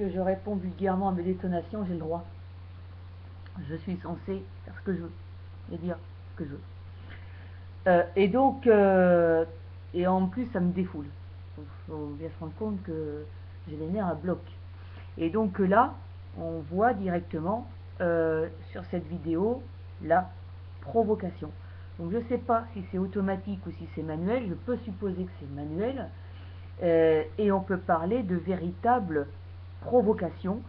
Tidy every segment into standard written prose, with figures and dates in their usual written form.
que je réponds vulgairement à mes détonations, j'ai le droit. Je suis censé faire ce que je veux et dire ce que je veux. Et donc, et en plus, ça me défoule. Il faut bien se rendre compte que j'ai les nerfs à bloc. Et donc là, on voit directement sur cette vidéo la provocation. Donc je ne sais pas si c'est automatique ou si c'est manuel, je peux supposer que c'est manuel, et on peut parler de véritable provocation,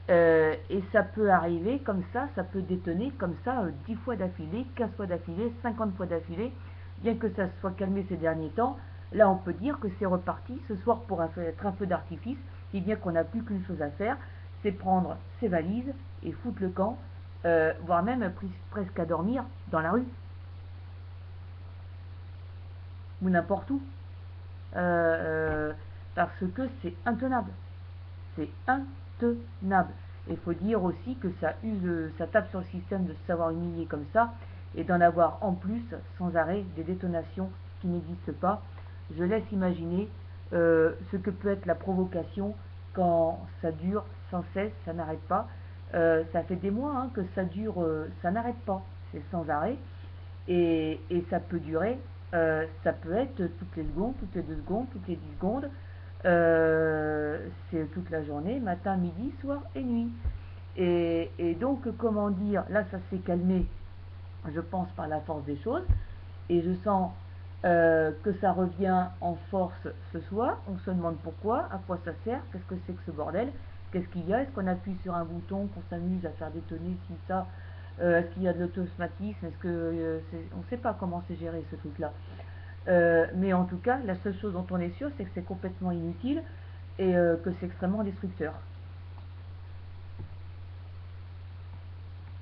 et ça peut arriver comme ça peut détonner comme ça 10 fois d'affilée, 15 fois d'affilée, 50 fois d'affilée, bien que ça soit calmé ces derniers temps. Là on peut dire que c'est reparti ce soir pour être un feu d'artifice, si bien qu'on n'a plus qu'une chose à faire, c'est prendre ses valises et foutre le camp, voire même presque à dormir dans la rue ou n'importe où, parce que c'est intenable. C'est intenable. Il faut dire aussi que ça tape sur le système de se savoir humilier comme ça et d'en avoir en plus sans arrêt des détonations qui n'existent pas. Je laisse imaginer ce que peut être la provocation quand ça dure sans cesse, ça n'arrête pas. Ça fait des mois que ça dure, ça n'arrête pas, c'est sans arrêt. Et ça peut durer, ça peut être toutes les secondes, toutes les 2 secondes, toutes les 10 secondes. C'est toute la journée, matin, midi, soir et nuit. Et donc, comment dire, là ça s'est calmé, je pense, par la force des choses. Et je sens que ça revient en force ce soir. On se demande pourquoi, à quoi ça sert, qu'est-ce que c'est que ce bordel, qu'est-ce qu'il y a, est-ce qu'on appuie sur un bouton, qu'on s'amuse à faire détonner si ça, est-ce qu'il y a de l'automatisme, est-ce que on ne sait pas comment c'est géré ce truc-là. Mais en tout cas, la seule chose dont on est sûr, c'est que c'est complètement inutile et que c'est extrêmement destructeur.